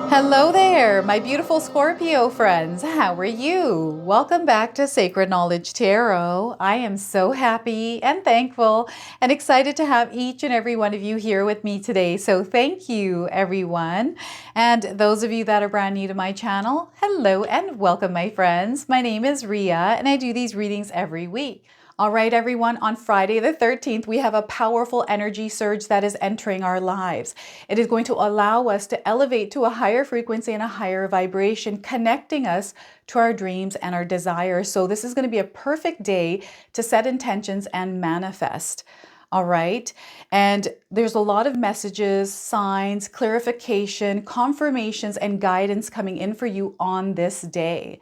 Hello there, my beautiful Scorpio friends. How are you? Welcome back to Sacred Knowledge Tarot. I am so happy and thankful and excited to have each and every one of you here with me today. So thank you, everyone. And those of you that are brand new to my channel, hello and welcome, my friends. My name is Ria and I do these readings every week. All right, everyone, on Friday the 13th, we have a powerful energy surge that is entering our lives. It is going to allow us to elevate to a higher frequency and a higher vibration, connecting us to our dreams and our desires. So this is going to be a perfect day to set intentions and manifest. All right. And there's a lot of messages, signs, clarification, confirmations, and guidance coming in for you on this day.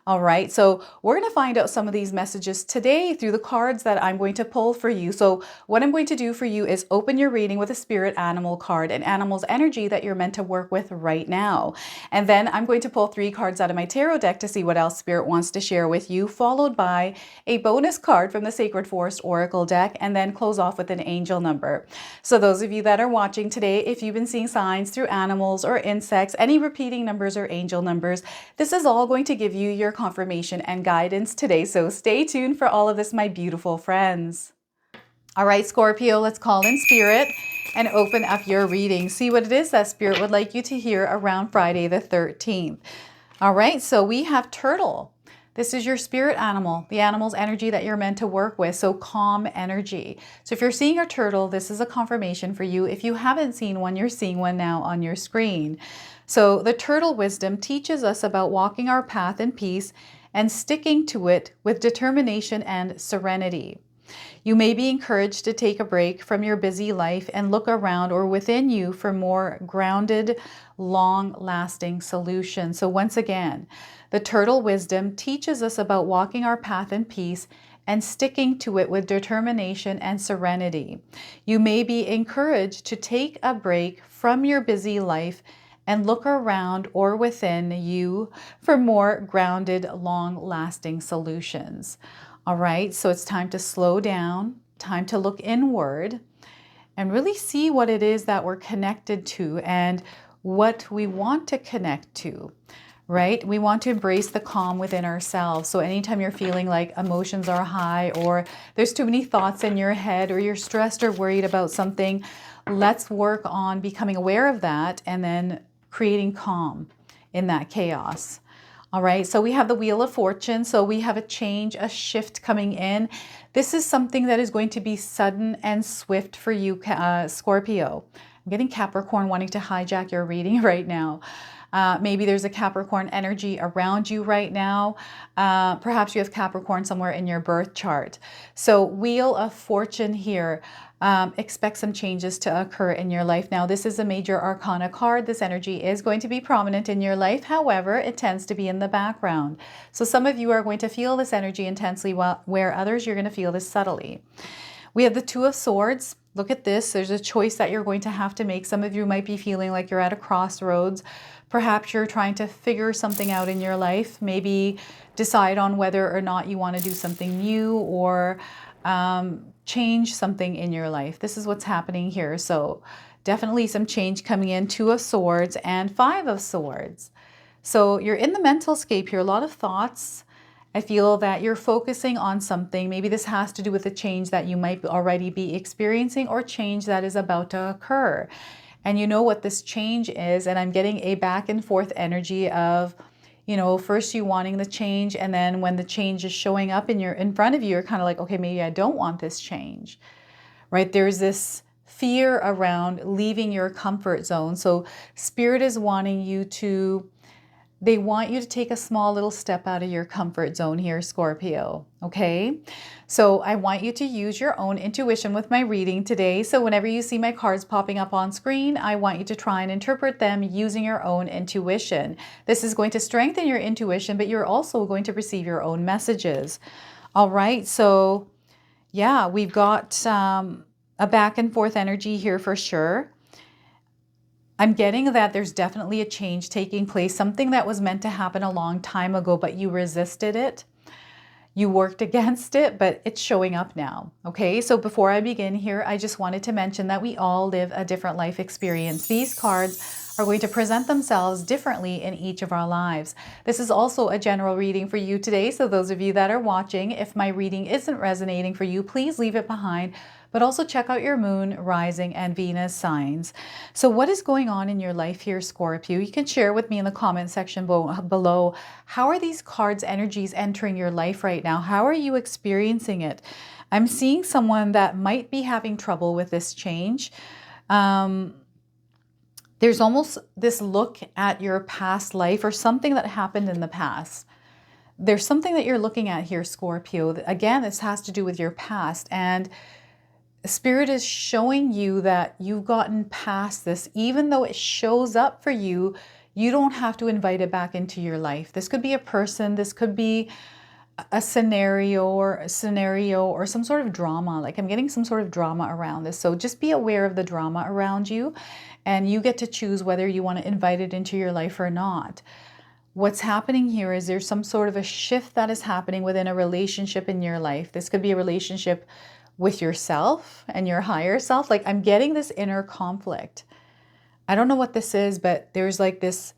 All right, so we're going to find out some of these messages today through the cards that I'm going to pull for you. So what I'm going to do for you is open your reading with a spirit animal card, an animal's energy that you're meant to work with right now. And then I'm going to pull 3 cards out of my tarot deck to see what else spirit wants to share with you, followed by a bonus card from the Sacred Forest Oracle deck, and then close off with an angel number. So those of you that are watching today, if you've been seeing signs through animals or insects, any repeating numbers or angel numbers, this is all going to give you your confirmation and guidance today. So stay tuned for all of this, my beautiful friends. All right, Scorpio, let's call in spirit and open up your reading. See what it is that spirit would like you to hear around Friday the 13th. All right, so we have turtle. This is your spirit animal, the animal's energy that you're meant to work with. So calm energy. So if you're seeing a turtle, this is a confirmation for you. If you haven't seen one, you're seeing one now on your screen. So the turtle wisdom teaches us about walking our path in peace and sticking to it with determination and serenity. You may be encouraged to take a break from your busy life and look around or within you for more grounded, long-lasting solutions. So once again, the turtle wisdom teaches us about walking our path in peace and sticking to it with determination and serenity. You may be encouraged to take a break from your busy life and look around or within you for more grounded, long-lasting solutions. All right, so it's time to slow down, time to look inward and really see what it is that we're connected to and what we want to connect to, right? We want to embrace the calm within ourselves. So anytime you're feeling like emotions are high or there's too many thoughts in your head or you're stressed or worried about something, let's work on becoming aware of that and then creating calm in that chaos. All right, so we have the Wheel of Fortune. So we have a change, a shift coming in. This is something that is going to be sudden and swift for you, Scorpio. I'm getting Capricorn wanting to hijack your reading right now. Maybe there's a Capricorn energy around you right now. Perhaps you have Capricorn somewhere in your birth chart. So Wheel of Fortune here. Expect some changes to occur in your life. Now, this is a major arcana card. This energy is going to be prominent in your life. However, it tends to be in the background. So some of you are going to feel this energy intensely, where others you're going to feel this subtly. We have the Two of Swords. Look at this. There's a choice that you're going to have to make. Some of you might be feeling like you're at a crossroads. Perhaps you're trying to figure something out in your life. Maybe decide on whether or not you want to do something new or change something in your life. This is what's happening here. So definitely some change coming in. Two of Swords and Five of Swords. So you're in the mental scape here. A lot of thoughts. I feel that you're focusing on something. Maybe this has to do with a change that you might already be experiencing or change that is about to occur. And you know what this change is. And I'm getting a back and forth energy of, you know, first you wanting the change, and then when the change is showing up in front of you, you're kind of like, okay, maybe I don't want this change, right? There's this fear around leaving your comfort zone. So Spirit is wanting you to, they want you to take a small little step out of your comfort zone here, Scorpio, okay? So I want you to use your own intuition with my reading today. So whenever you see my cards popping up on screen, I want you to try and interpret them using your own intuition. This is going to strengthen your intuition, but you're also going to receive your own messages. All right, so yeah, we've got a back and forth energy here for sure. I'm getting that there's definitely a change taking place, something that was meant to happen a long time ago, but you resisted it. You worked against it, but it's showing up now. Okay, so before I begin here, I just wanted to mention that we all live a different life experience. These cards are going to present themselves differently in each of our lives. This is also a general reading for you today. So those of you that are watching, if my reading isn't resonating for you, please leave it behind. But also check out your moon, rising, and Venus signs. So what is going on in your life here, Scorpio? You can share with me in the comment section below. How are these cards' energies entering your life right now? How are you experiencing it? I'm seeing someone that might be having trouble with this change. There's almost this look at your past life or something that happened in the past. There's something that you're looking at here, Scorpio. Again, this has to do with your past, and Spirit is showing you that you've gotten past this. Even though it shows up for you, you don't have to invite it back into your life. This could be a person, this could be a scenario or some sort of drama. Like I'm getting some sort of drama around this. So just be aware of the drama around you, and you get to choose whether you want to invite it into your life or not. What's happening here is there's some sort of a shift that is happening within a relationship in your life. This could be a relationship with yourself and your higher self. Like I'm getting this inner conflict. I don't know what this is, but there's like this,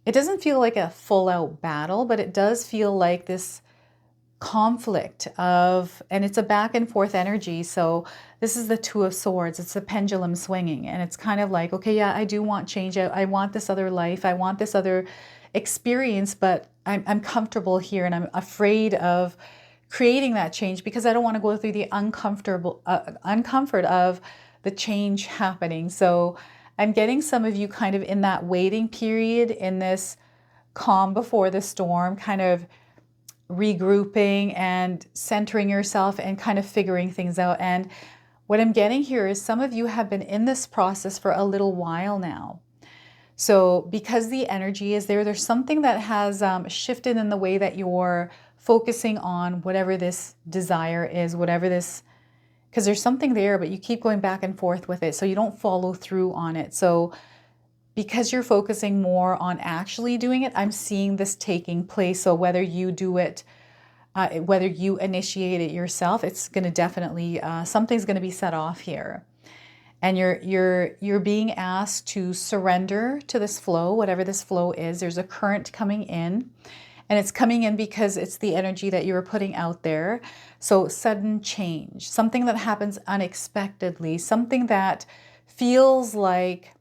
it doesn't feel like a full out battle, but it does feel like this conflict of, and it's a back and forth energy. So this is the Two of Swords. It's the pendulum swinging, and it's kind of like, okay, yeah, I do want change. I want this other life. I want this other experience, but I'm comfortable here, and I'm afraid of creating that change because I don't want to go through the uncomfort of the change happening. So I'm getting some of you kind of in that waiting period, in this calm before the storm, kind of regrouping and centering yourself and kind of figuring things out. And what I'm getting here is some of you have been in this process for a little while now. So because the energy is there, there's something that has shifted in the way that you're focusing on whatever this desire is, whatever this, because there's something there, but you keep going back and forth with it. So you don't follow through on it. So because you're focusing more on actually doing it, I'm seeing this taking place. So whether you do it, whether you initiate it yourself, it's going to definitely, something's going to be set off here. And you're being asked to surrender to this flow, whatever this flow is. There's a current coming in, and it's coming in because it's the energy that you were putting out there. So sudden change, something that happens unexpectedly, something that feels like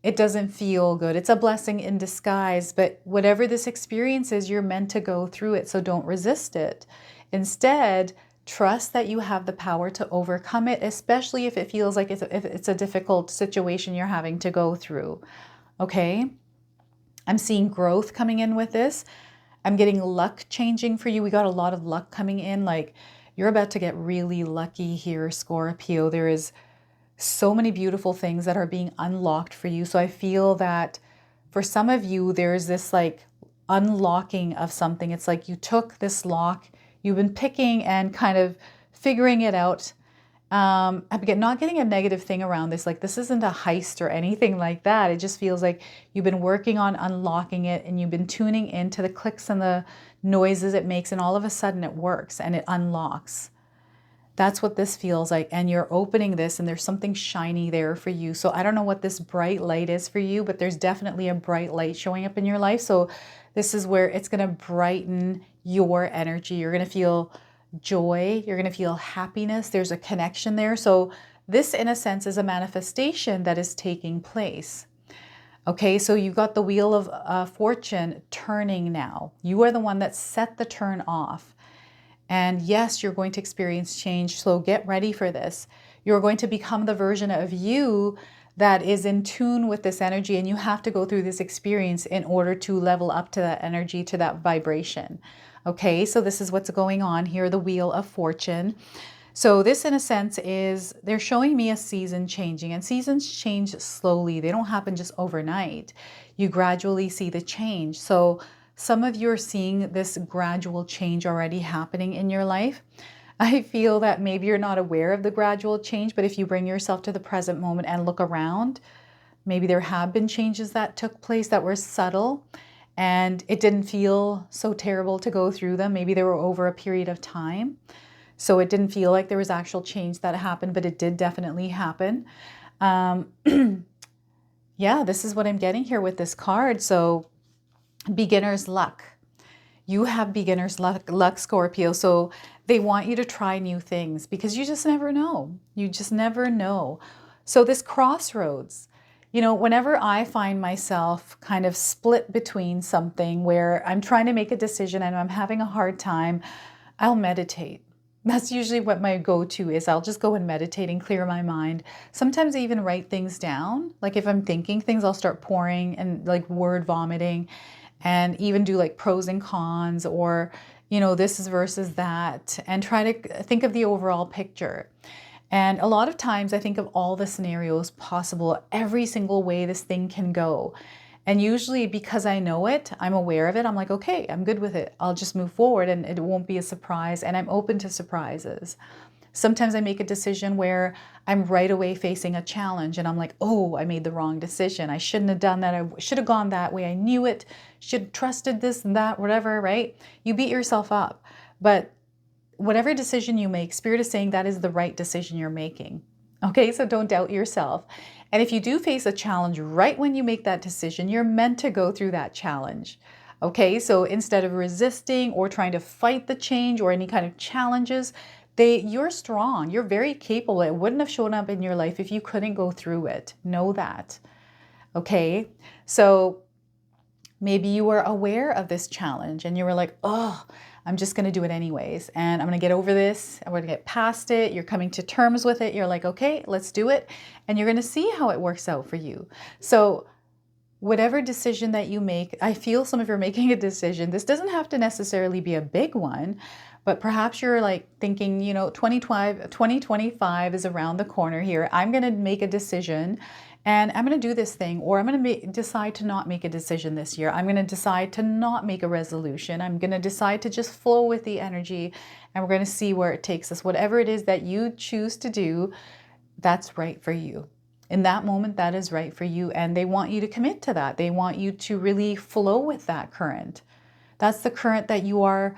it doesn't feel good. It's a blessing in disguise, but whatever this experience is, you're meant to go through it. So don't resist it. Instead, trust that you have the power to overcome it, especially if it feels like if it's a difficult situation you're having to go through. Okay? I'm seeing growth coming in with this. I'm getting luck changing for you. We got a lot of luck coming in. Like you're about to get really lucky here, Scorpio. There is so many beautiful things that are being unlocked for you. So I feel that for some of you, there's this like unlocking of something. It's like you took this lock, you've been picking and kind of figuring it out. I'm not getting a negative thing around this. Like this isn't a heist or anything like that. It just feels like you've been working on unlocking it, and you've been tuning into the clicks and the noises it makes, and all of a sudden it works and it unlocks. That's what this feels like. And you're opening this, and there's something shiny there for you. So I don't know what this bright light is for you, but there's definitely a bright light showing up in your life. So this is where it's going to brighten your energy. You're going to feel joy. You're going to feel happiness. There's a connection there. So this, in a sense, is a manifestation that is taking place. Okay, so you've got the wheel of fortune turning now. You are the one that set the turn off. And yes, you're going to experience change. So get ready for this. You're going to become the version of you that is in tune with this energy. And you have to go through this experience in order to level up to that energy, to that vibration. Okay, so this is what's going on here, the Wheel of Fortune. So this, in a sense, is they're showing me a season changing, and seasons change slowly. They don't happen just overnight. You gradually see the change. So some of you are seeing this gradual change already happening in your life. I feel that maybe you're not aware of the gradual change, but if you bring yourself to the present moment and look around, maybe there have been changes that took place that were subtle, and it didn't feel so terrible to go through them. Maybe they were over a period of time. So it didn't feel like there was actual change that happened, but it did definitely happen. Yeah, this is what I'm getting here with this card. So beginner's luck. You have beginner's luck, Scorpio. So they want you to try new things because you just never know. You just never know. So this crossroads, whenever I find myself kind of split between something where I'm trying to make a decision and I'm having a hard time, I'll meditate. That's usually what my go-to is. I'll just go and meditate and clear my mind. Sometimes I even write things down. Like if I'm thinking things, I'll start pouring and like word vomiting, and even do like pros and cons, or this is versus that, and try to think of the overall picture. And a lot of times I think of all the scenarios possible, every single way this thing can go. And usually because I know it, I'm aware of it, I'm like, okay, I'm good with it. I'll just move forward and it won't be a surprise. And I'm open to surprises. Sometimes I make a decision where I'm right away facing a challenge and I'm like, oh, I made the wrong decision. I shouldn't have done that. I should have gone that way. I knew it, should have trusted this and that, whatever, right? You beat yourself up. But whatever decision you make, Spirit is saying that is the right decision you're making. Okay, so don't doubt yourself. And if you do face a challenge right when you make that decision, you're meant to go through that challenge. Okay, so instead of resisting or trying to fight the change or any kind of challenges, you're strong. You're very capable. It wouldn't have shown up in your life if you couldn't go through it. Know that. Okay, so maybe you were aware of this challenge and you were like, oh, I'm just going to do it anyways. And I'm going to get over this. I'm going to get past it. You're coming to terms with it. You're like, okay, let's do it. And you're going to see how it works out for you. So whatever decision that you make, I feel some of you are making a decision. This doesn't have to necessarily be a big one, but perhaps you're like thinking, 2025 is around the corner here. I'm going to make a decision and I'm going to do this thing, or I'm going to decide to not make a decision this year. I'm going to decide to not make a resolution. I'm going to decide to just flow with the energy, and we're going to see where it takes us. Whatever it is that you choose to do, that's right for you. In that moment, that is right for you. And they want you to commit to that. They want you to really flow with that current. That's the current that you are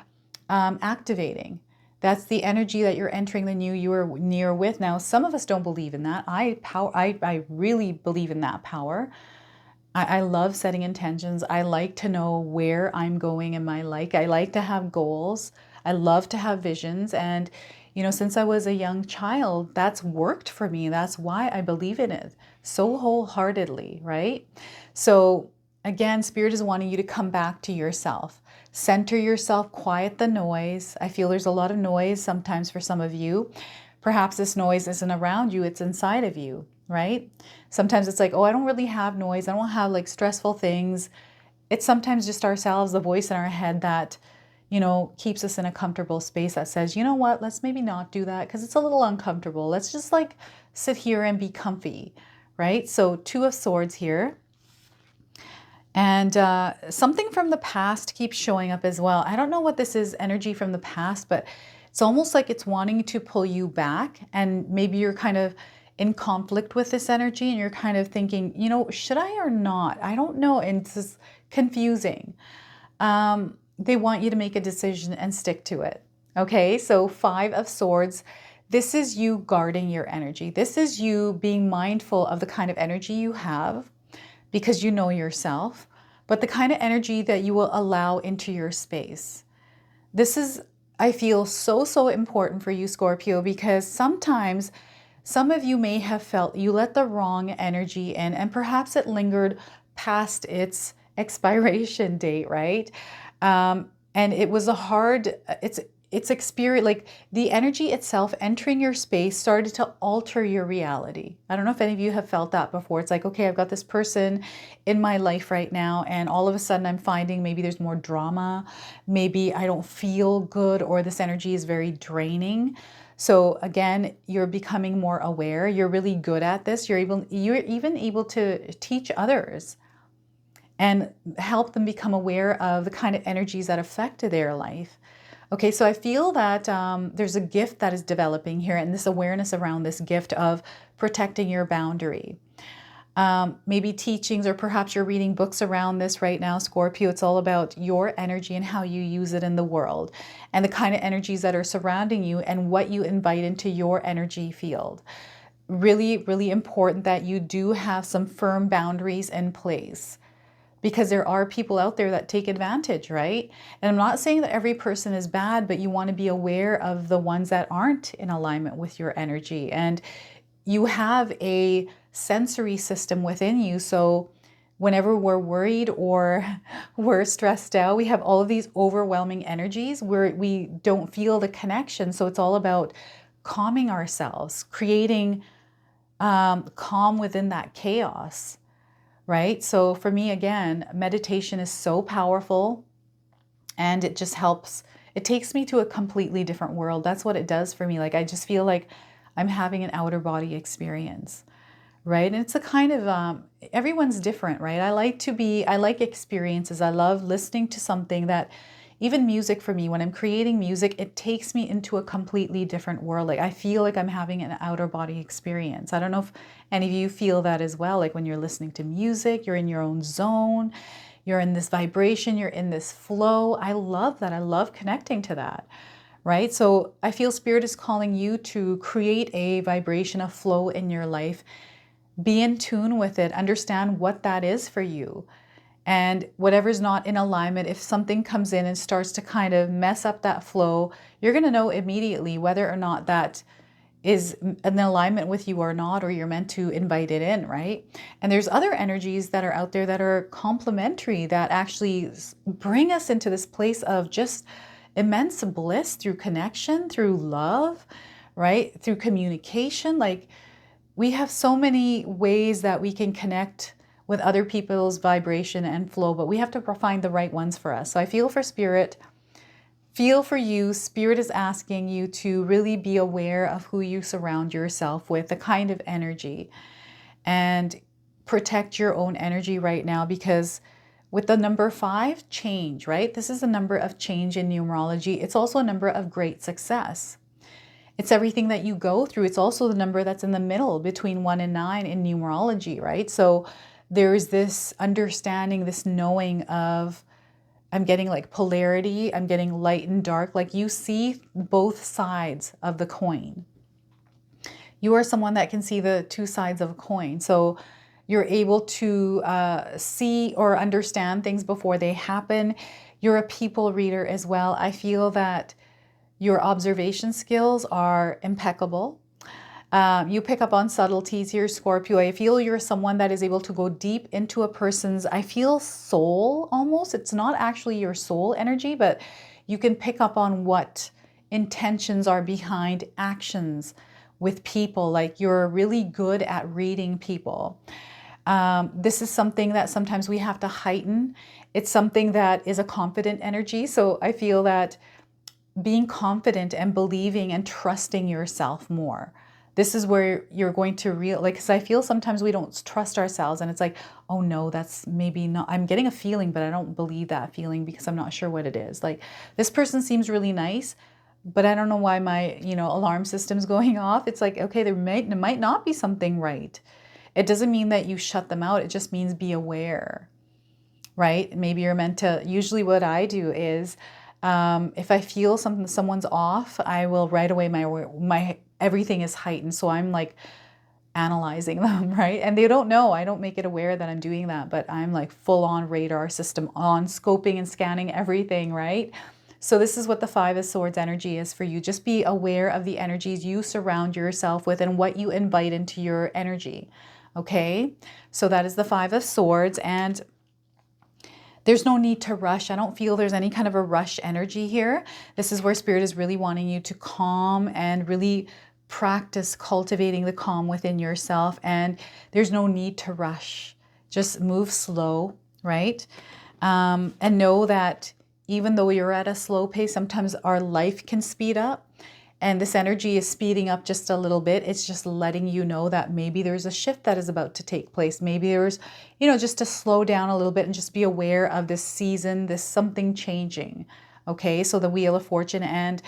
activating. That's the energy that you're entering the new year with. Now, some of us don't believe in that. I really believe in that power. I love setting intentions. I like to know where I'm going in my life. I like to have goals. I love to have visions. And, since I was a young child, that's worked for me. That's why I believe in it so wholeheartedly, right? So again, Spirit is wanting you to come back to yourself. Center yourself, quiet the noise. I feel there's a lot of noise sometimes for some of you. Perhaps this noise isn't around you, it's inside of you, right? Sometimes it's like, oh, I don't really have noise. I don't have like stressful things. It's sometimes just ourselves, the voice in our head that, keeps us in a comfortable space that says, you know what, let's maybe not do that because it's a little uncomfortable. Let's just like sit here and be comfy, right? So 2 of Swords here. And something from the past keeps showing up as well. I don't know what this is, energy from the past, but it's almost like it's wanting to pull you back. And maybe you're kind of in conflict with this energy and you're kind of thinking, should I or not? I don't know. And it's just confusing. They want you to make a decision and stick to it. Okay, so 5 of Swords. This is you guarding your energy. This is you being mindful of the kind of energy you have, because you know yourself, but the kind of energy that you will allow into your space. This is, I feel, so important for you, Scorpio, because sometimes some of you may have felt you let the wrong energy in, and perhaps it lingered past its expiration date, right? And it was a hard, it's experience, like the energy itself entering your space started to alter your reality. I don't know if any of you have felt that before. It's like, okay, I've got this person in my life right now, and all of a sudden I'm finding maybe there's more drama. Maybe I don't feel good, or this energy is very draining. So again, you're becoming more aware. You're really good at this. You're even able to teach others and help them become aware of the kind of energies that affect their life. Okay, so I feel that there's a gift that is developing here, and this awareness around this gift of protecting your boundary. Maybe teachings, or perhaps you're reading books around this right now, Scorpio. It's all about your energy and how you use it in the world, and the kind of energies that are surrounding you and what you invite into your energy field. really, really important that you do have some firm boundaries in place, because there are people out there that take advantage, right? And I'm not saying that every person is bad, but you want to be aware of the ones that aren't in alignment with your energy. And you have a sensory system within you. So whenever we're worried or we're stressed out, we have all of these overwhelming energies where we don't feel the connection. So it's all about calming ourselves, creating calm within that chaos. Right? So for me, again, meditation is so powerful, and it just helps. It takes me to a completely different world. That's what it does for me. Like, I just feel like I'm having an outer body experience, right? And it's a kind of, everyone's different, right? I like experiences. I love listening to something that, even music for me, when I'm creating music, it takes me into a completely different world. Like, I feel like I'm having an outer body experience. I don't know if any of you feel that as well. Like, when you're listening to music, you're in your own zone, you're in this vibration, you're in this flow. I love that. I love connecting to that, right? So I feel Spirit is calling you to create a vibration of flow in your life. Be in tune with it. Understand what that is for you. And whatever's not in alignment, if something comes in and starts to kind of mess up that flow, you're going to know immediately whether or not that is in alignment with you or not, or you're meant to invite it in, right? And there's other energies that are out there that are complementary, that actually bring us into this place of just immense bliss through connection, through love, right? Through communication. Like, we have so many ways that we can connect with other people's vibration and flow, but we have to find the right ones for us. So I feel for Spirit, feel for you. Spirit is asking you to really be aware of who you surround yourself with, the kind of energy, and protect your own energy right now, because with the number 5, change, right? This is a number of change in numerology. It's also a number of great success. It's everything that you go through. It's also the number that's in the middle between 1 and 9 in numerology, right? So there's this understanding, this knowing of, I'm getting like polarity, I'm getting light and dark. Like, you see both sides of the coin. You are someone that can see the two sides of a coin. So you're able to see or understand things before they happen. You're a people reader as well. I feel that your observation skills are impeccable. You pick up on subtleties here, Scorpio. I feel you're someone that is able to go deep into a person's, I feel, soul almost. It's not actually your soul energy, but you can pick up on what intentions are behind actions with people. Like, you're really good at reading people. This is something that sometimes we have to heighten. It's something that is a confident energy. So I feel that being confident and believing and trusting yourself more. This is where you're going to because I feel sometimes we don't trust ourselves, and it's like, oh no, that's maybe not, I'm getting a feeling, but I don't believe that feeling because I'm not sure what it is. Like, this person seems really nice, but I don't know why my, alarm system's going off. It's like, okay, there might not be something right. It doesn't mean that you shut them out. It just means be aware, right? Maybe you're meant to, usually what I do is, if I feel someone's off, I will right away, my everything is heightened. So I'm like analyzing them, right? And they don't know. I don't make it aware that I'm doing that, but I'm like full on radar system on, scoping and scanning everything, right? So this is what the 5 of Swords energy is for you. Just be aware of the energies you surround yourself with and what you invite into your energy. Okay? So that is the 5 of Swords, and there's no need to rush. I don't feel there's any kind of a rush energy here. This is where Spirit is really wanting you to calm and really practice cultivating the calm within yourself. And there's no need to rush. Just move slow, right? And know that even though you're at a slow pace, sometimes our life can speed up. And this energy is speeding up just a little bit. It's just letting you know that maybe there's a shift that is about to take place. Maybe there's, just to slow down a little bit and just be aware of this season, this something changing. Okay, so the Wheel of Fortune, and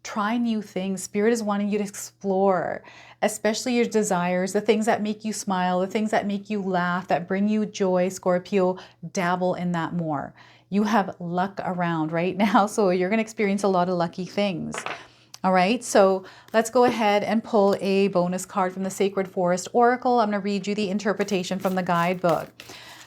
try new things. Spirit is wanting you to explore, especially your desires, the things that make you smile, the things that make you laugh, that bring you joy. Scorpio, dabble in that more. You have luck around right now, so you're going to experience a lot of lucky things. All right, so let's go ahead and pull a bonus card from the Sacred Forest Oracle. I'm going to read you the interpretation from the guidebook.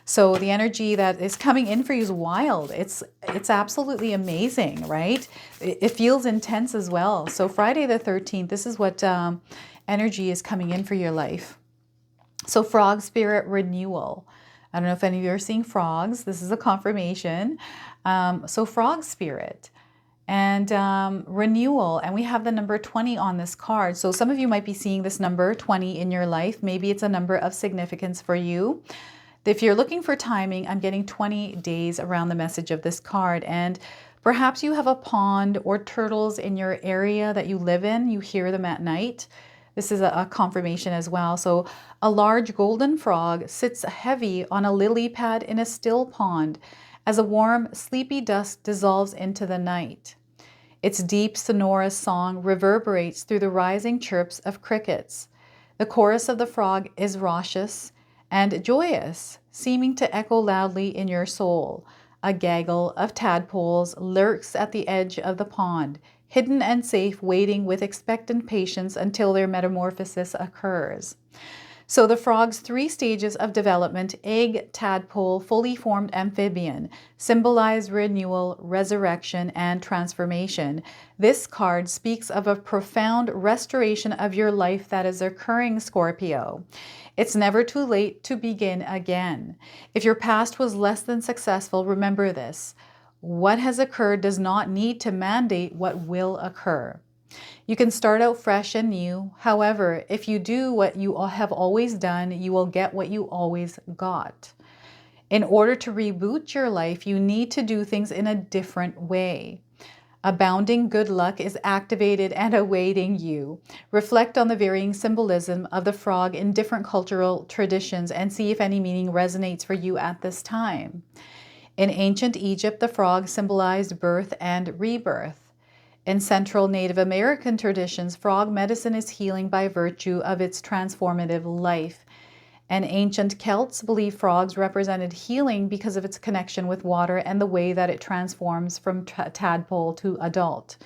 So the energy that is coming in for you is wild. It's absolutely amazing, right? It feels intense as well. So Friday the 13th, this is what energy is coming in for your life. So frog spirit renewal. I don't know if any of you are seeing frogs. This is a confirmation. So frog spirit and renewal. And we have the number 20 on this card. So some of you might be seeing this number 20 in your life. Maybe it's a number of significance for you. If you're looking for timing, I'm getting 20 days around the message of this card. And perhaps you have a pond or turtles in your area that you live in. You hear them at night. This is a confirmation as well. So a large golden frog sits heavy on a lily pad in a still pond as a warm, sleepy dusk dissolves into the night. Its deep, sonorous song reverberates through the rising chirps of crickets. The chorus of the frog is raucous and joyous, seeming to echo loudly in your soul. A gaggle of tadpoles lurks at the edge of the pond, hidden and safe, waiting with expectant patience until their metamorphosis occurs. So the frog's 3 stages of development, egg, tadpole, fully formed amphibian, symbolize renewal, resurrection, and transformation. This card speaks of a profound restoration of your life that is occurring, Scorpio. It's never too late to begin again. If your past was less than successful, remember this. What has occurred does not need to mandate what will occur. You can start out fresh and new. However, if you do what you have always done, you will get what you always got. In order to reboot your life, you need to do things in a different way. Abounding good luck is activated and awaiting you. Reflect on the varying symbolism of the frog in different cultural traditions and see if any meaning resonates for you at this time. In ancient Egypt, the frog symbolized birth and rebirth. In Central Native American traditions, frog medicine is healing by virtue of its transformative life. And ancient Celts believe frogs represented healing because of its connection with water and the way that it transforms from tadpole to adult.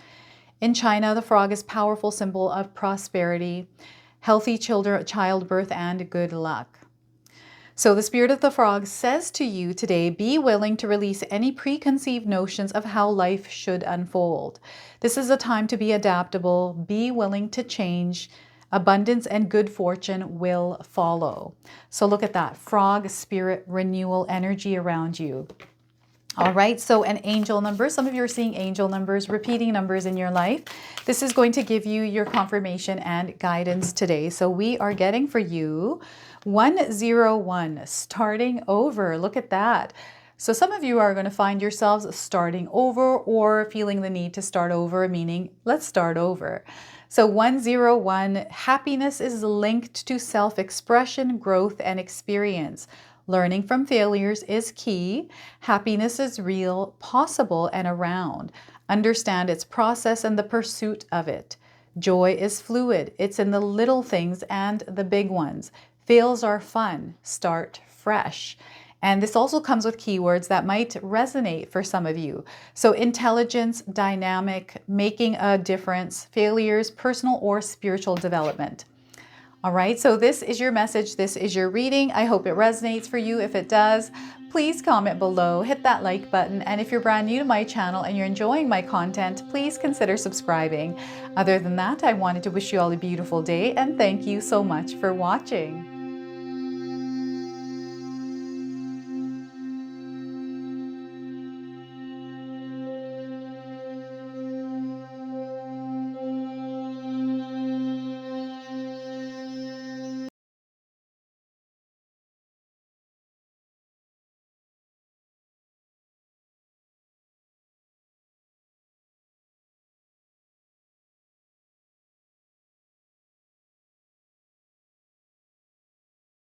In China, the frog is a powerful symbol of prosperity, healthy childbirth, and good luck. So the spirit of the frog says to you today, be willing to release any preconceived notions of how life should unfold. This is a time to be adaptable, be willing to change. Abundance and good fortune will follow. So look at that, frog spirit renewal energy around you. All right, so an angel number. Some of you are seeing angel numbers, repeating numbers in your life. This is going to give you your confirmation and guidance today. So we are getting for you 101, starting over. Look at that. So some of you are going to find yourselves starting over or feeling the need to start over, meaning let's start over. So 101, happiness is linked to self-expression, growth, and experience. Learning from failures is key. Happiness is real, possible, and around. Understand its process and the pursuit of it. Joy is fluid. It's in the little things and the big ones. Fails are fun. Start fresh. And this also comes with keywords that might resonate for some of you. So intelligence, dynamic, making a difference, failures, personal or spiritual development. All right, so this is your message. This is your reading. I hope it resonates for you. If it does, please comment below, hit that like button. And if you're brand new to my channel and you're enjoying my content, please consider subscribing. Other than that, I wanted to wish you all a beautiful day and thank you so much for watching.